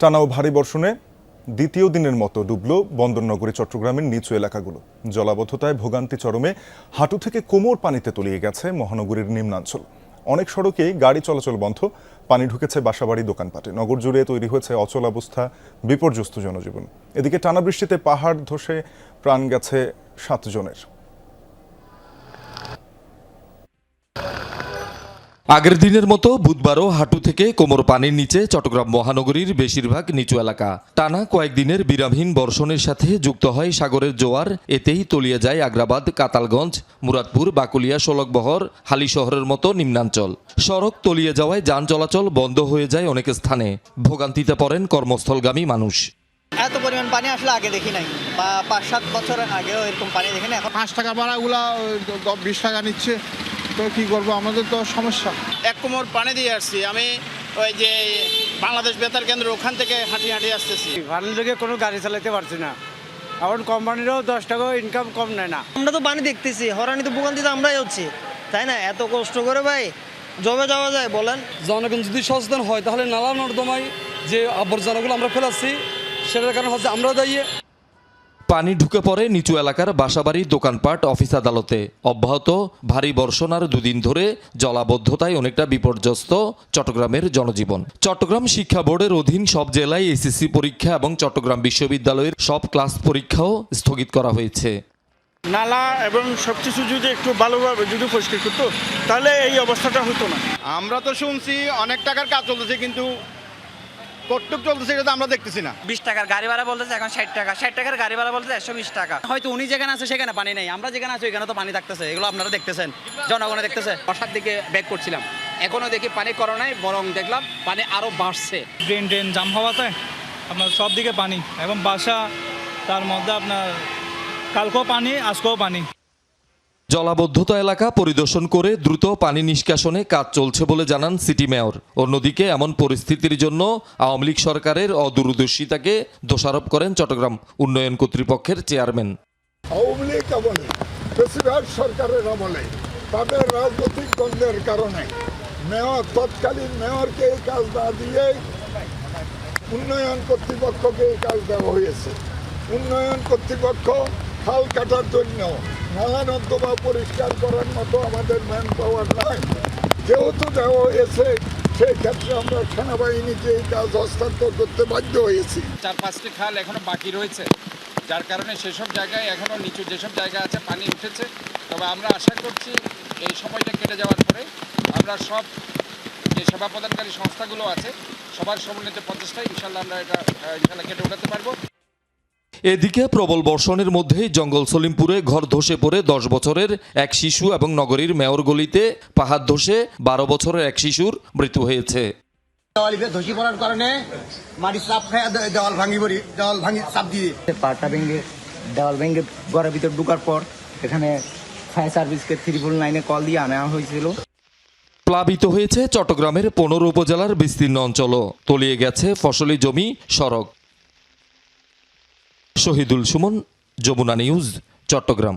টানা ও ভারী বর্ষণে দ্বিতীয় দিনের মতো ডুবল বন্দরনগরী চট্টগ্রামের নিচু এলাকাগুলো। জলাবদ্ধতায় ভোগান্তি চরমে, হাঁটু থেকে কোমর পানিতে তলিয়ে গেছে মহানগরীর নিম্নাঞ্চল। অনেক সড়কেই গাড়ি চলাচল বন্ধ, পানি ঢুকেছে বাসাবাড়ি, দোকানপাটে। নগর জুড়ে তৈরি হয়েছে অচলাবস্থা, বিপর্যস্ত জনজীবন। এদিকে টানা বৃষ্টিতে পাহাড় ধসে প্রাণ গেছে 7 জনের। আগের দিনের মতো বুধবারও হাঁটু থেকে কোমর পানির নিচে চট্টগ্রাম মহানগরীর বেশিরভাগ নিচু এলাকা। টানা কয়েকদিনের বিরামহীন বর্ষণের সাথে যুক্ত হয় সাগরের জোয়ার। এতেই তলিয়ে যায় আগ্রাবাদ, কাতালগঞ্জ, মুরাদপুর, বাকুলিয়া, শোলকবহর, হালিশহরের মতো নিম্নাঞ্চল। সড়ক তলিয়ে যাওয়ায় যান চলাচল বন্ধ হয়ে যায় অনেক স্থানে। ভোগান্তিতে পড়েন কর্মস্থলগামী মানুষ। এত পরিমাণ পানি আসলে আগে দেখি নাই, বা 5-7 বছর আগেও এরকম পানি দেখি না। এখন 5 টাকা ভাড়াগুলা 20 টাকা নিচ্ছে, তো কি করবো, আমাদের তো সমস্যা। এক কোমর পানি দিয়ে আসছি আমি, ওই যে বাংলাদেশ বেতার কেন্দ্র ওখান থেকে হাঁটি আসতেছি। পানির লেগে কোনো গাড়ি চালাতে পারছি না। এখন কোম্পানিরও 10 টাকা ইনকাম কম নেয় না। আমরা তো পানি দেখতেছি, হরানি তো ভোগান্তিতে আমরাই হচ্ছি, তাই না? এত কষ্ট করে ভাই জবে যাওয়া যায় বলেন? জনগণ যদি সচেতন হয় তাহলে নালা নর্দমায় যে আবর্জনাগুলো আমরা ফেলাচ্ছি সেটার কারণে হচ্ছে আমরা দায়ী। পানি ঢুকে পড়ে নিচু এলাকার বাসাবাড়ি, দোকানপাট, অফিস আদালতে। অব্যাহত ভারী বর্ষণ আর দুদিন ধরে জলাবদ্ধতায় অনেকটা বিপর্যস্ত চট্টগ্রামের জনজীবন। চট্টগ্রাম শিক্ষা বোর্ডের অধীন সব জেলায় এসএসসি পরীক্ষা এবং চট্টগ্রাম বিশ্ববিদ্যালয়ের সব ক্লাস পরীক্ষাও স্থগিত করা হয়েছে। নালা এবং সবকিছু যদি একটু ভালোভাবে যদি পরিষ্কার করতো তাহলে এই অবস্থাটা হতো না। আমরা তো শুনছি অনেক টাকার কাজ চলতেছে, কিন্তু কতটুক চলতেছে এটা তো আমরা দেখতেছি না। 20 টাকার গাড়ি ভাড়া বলতেছে এখন 60 টাকা, 60 টাকার গাড়ি ভাড়া বলতেছে 120 টাকা। হয়তো উনি যেখানে আছে সেখানে পানি নেই, আমরা যেখানে আছি ওইখানে তো পানি থাকতেছে। এগুলো আপনারা দেখতেছেন, জনগণে দেখতেছে। বর্ষার দিকে ব্যাক করছিলাম, এখনো দেখি পানি করোনায়, বরং দেখলাম পানি আরো বাড়ছে। ড্রেন জাম হওয়াতে আপনার সব দিকে পানি, এবং বাসা, তার মধ্যে আপনার কালকেও পানি, আজকেও পানি। জলাবদ্ধতা এলাকা পরিদর্শন করে দ্রুত পানি নিষ্কাশনে কাজ চলছে বলে জানান সিটি মেয়র। অন্যদিকে এমন পরিস্থিতির জন্য আওয়ামী লীগ সরকারের অদূরদর্শিতাকে দোষারোপ করেন চট্টগ্রাম উন্নয়ন কর্তৃপক্ষের চেয়ারম্যান। আওয়ামী লীগ আমলে, বেশিরভাগ সরকারের আমলে তাদের রাজনৈতিক দ্বন্দ্বের কারণে তৎকালীন মেয়রকে এই কাজ না দিয়ে উন্নয়ন কর্তৃপক্ষকে এই কাজ দেওয়া হয়েছে। উন্নয়ন কর্তৃপক্ষ খাল কাটার জন্য, নালা নর্দমা পরিষ্কার করার মতো আমাদের ম্যান পাওয়ার নাই। যেহেতু দেওয়া হয়েছে, সেই ক্ষেত্রে আমরা সেনাবাহিনীকে এই কাজ হস্তান্তর করতে বাধ্য হয়েছি। 4-5টি খাল এখনো বাকি রয়েছে, যার কারণে সেসব জায়গায় এখনো নিচু যেসব জায়গা আছে পানি উঠেছে। তবে আমরা আশা করছি এই সময়টা কেটে যাওয়ার পরে আমরা সব যে সেবা প্রদানকারী সংস্থাগুলো আছে সবার সমন্বিত প্রচেষ্টায় ইনশাল্লাহ আমরা এটা কেটে উঠাতে পারবো। এদিকে প্রবল বর্ষণের মধ্যেই জঙ্গল সলিমপুরে ঘর ধসে পড়ে 10 বছরের এক শিশু এবং নগরীর মেয়র গলিতে পাহাড় ধসে 12 বছরের এক শিশুর মৃত্যু হয়েছে। ধসি পড়ার কারণে মাটি চাপ খায় দেওয়াল ভাঙি চাপ দিয়ে পাটা ভেঙে, দেওয়াল ভেঙে ঘরের ভিতর ঢুকার পর এখানে ফায়ার সার্ভিসকে 399-এ কল দিয়ে আনা হয়েছিল। প্লাবিত হয়েছে চট্টগ্রামের 15 উপজেলার বিস্তীর্ণ অঞ্চলও। তলিয়ে গেছে ফসলি জমি, সড়ক। শহীদুল সুমন, যমুনা নিউজ, চট্টগ্রাম।